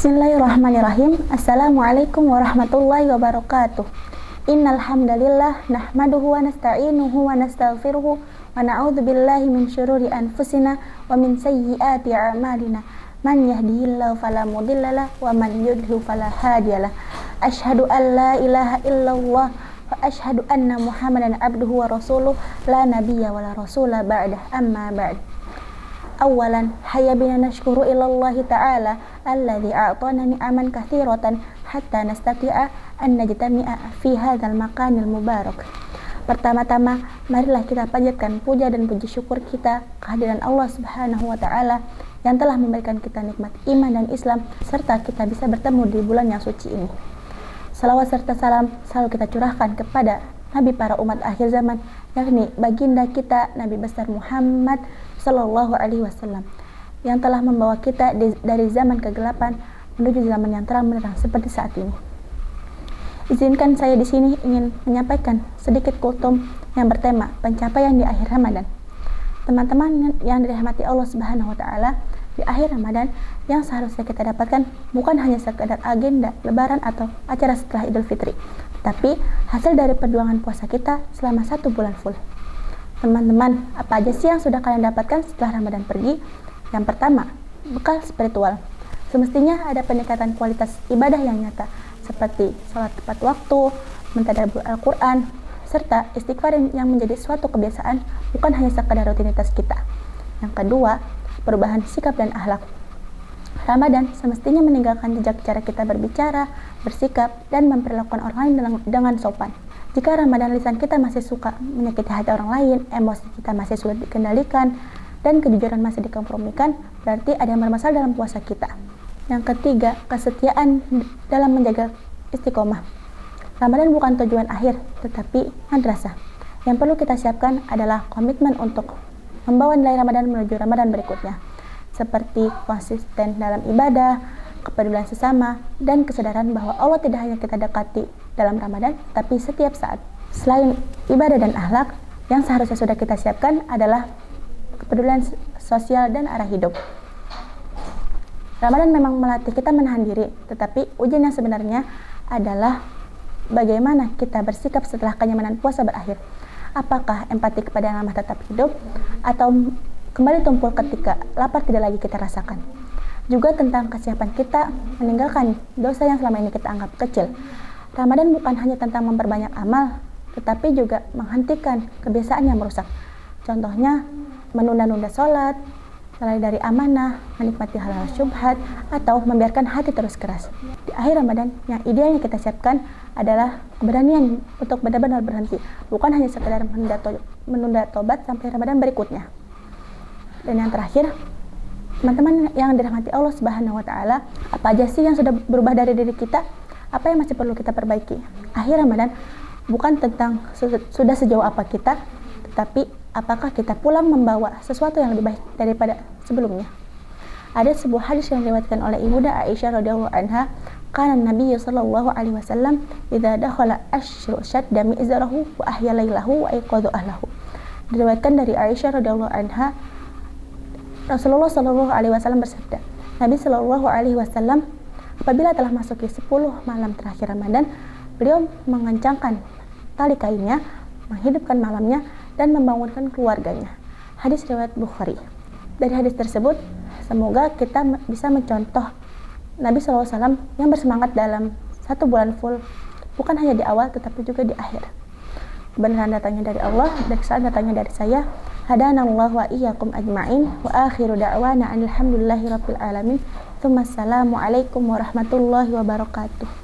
Bismillahirrahmanirrahim. Assalamualaikum warahmatullahi wabarakatuh. Innal hamdalillah nahmaduhu wa nasta'inuhu wa nastaghfiruhu wa na'udzu billahi min syururi anfusina wa min sayyiati a'malina. Man yahdihillahu fala mudhillalah wa man yudhlil fala hadiyalah. Asyhadu an la ilaha illallah wa asyhadu anna Muhammadan abduhu wa rasuluh la nabiyya wa la rasula ba'dah. Amma ba'd. Awalan, hayya bina nashkuru ilallahi ta'ala alladhi a'tana ni'aman kathiratan hatta nastati'a an najtami'a fi hadzal makanil mubarak. Pertama-tama, marilah kita panjatkan puja dan puji syukur kita kehadiran Allah Subhanahu wa taala yang telah memberikan kita nikmat iman dan Islam serta kita bisa bertemu di bulan yang suci ini. Salawat serta salam selalu kita curahkan kepada Nabi para umat akhir zaman, yakni baginda kita Nabi besar Muhammad Sallallahu Alaihi Wasallam, yang telah membawa kita dari zaman kegelapan menuju zaman yang terang benderang seperti saat ini. Izinkan saya di sini ingin menyampaikan sedikit kultum yang bertema pencapaian di akhir Ramadan. Teman-teman yang dirahmati Allah Subhanahu Wa Taala, di akhir Ramadan yang seharusnya kita dapatkan bukan hanya sekadar agenda Lebaran atau acara setelah Idul Fitri, tapi hasil dari perjuangan puasa kita selama 1 bulan full. Teman-teman, apa aja sih yang sudah kalian dapatkan setelah Ramadan pergi? Yang pertama, bekal spiritual. Semestinya ada peningkatan kualitas ibadah yang nyata, seperti sholat tepat waktu, mentadabbur Al-Quran, serta istighfar yang menjadi suatu kebiasaan, bukan hanya sekadar rutinitas kita. Yang kedua, perubahan sikap dan akhlak. Ramadan semestinya meninggalkan jejak cara kita berbicara, bersikap, dan memperlakukan orang lain dengan sopan. Jika Ramadan lisan kita masih suka menyakiti hati orang lain, emosi kita masih sulit dikendalikan, dan kejujuran masih dikompromikan, berarti ada yang bermasalah dalam puasa kita. Yang ketiga, kesetiaan dalam menjaga istiqomah. Ramadan bukan tujuan akhir, tetapi madrasah. Yang perlu kita siapkan adalah komitmen untuk membawa nilai Ramadan menuju Ramadan berikutnya, seperti konsisten dalam ibadah, kepedulian sesama, dan kesadaran bahwa Allah tidak hanya kita dekati dalam Ramadan, tapi setiap saat. Selain ibadah dan akhlak, yang seharusnya sudah kita siapkan adalah kepedulian sosial dan arah hidup. Ramadan memang melatih kita menahan diri, tetapi ujian yang sebenarnya adalah bagaimana kita bersikap setelah kenyamanan puasa berakhir. Apakah empati kepada yang lemah tetap hidup, atau kembali tumpul ketika lapar tidak lagi kita rasakan. Juga tentang kesiapan kita meninggalkan dosa yang selama ini kita anggap kecil. Ramadan bukan hanya tentang memperbanyak amal, tetapi juga menghentikan kebiasaan yang merusak. Contohnya, menunda-nunda sholat, lalai dari amanah, menikmati hal-hal syubhat, atau membiarkan hati terus keras. Di akhir Ramadan, yang idealnya kita siapkan adalah keberanian untuk benar-benar berhenti, bukan hanya sekedar menunda tobat sampai Ramadan berikutnya. Dan yang terakhir, teman-teman yang dirahmati Allah Subhanahu wa taala, apa aja sih yang sudah berubah dari diri kita? Apa yang masih perlu kita perbaiki? Akhir Ramadan bukan tentang sudah sejauh apa kita, tetapi apakah kita pulang membawa sesuatu yang lebih baik daripada sebelumnya. Ada sebuah hadis yang diriwayatkan oleh Ibunda Aisyah radhiyallahu anha, kana Nabi sallallahu alaihi wasallam idza dakhala asyru shadda mi'zarahu wa ahya lailahu wa ayqadha ahlahu. Diriwayatkan dari Aisyah radhiyallahu anha, Rasulullah sallallahu alaihi wasallam bersabda, Nabi sallallahu alaihi wasallam apabila telah masuki 10 malam terakhir Ramadan, beliau mengencangkan tali kainnya, menghidupkan malamnya, dan membangunkan keluarganya. Hadis riwayat Bukhari. Dari hadis tersebut, semoga kita bisa mencontoh Nabi SAW yang bersemangat dalam 1 bulan full, bukan hanya di awal tetapi juga di akhir. Kebenaran datangnya dari Allah, dan kesalahan datangnya dari saya. Hadanallahu wa iyyakum ajma'in, wa akhiru da'wana alhamdulillahi rabbil alamin. Assalamualaikum warahmatullahi wabarakatuh.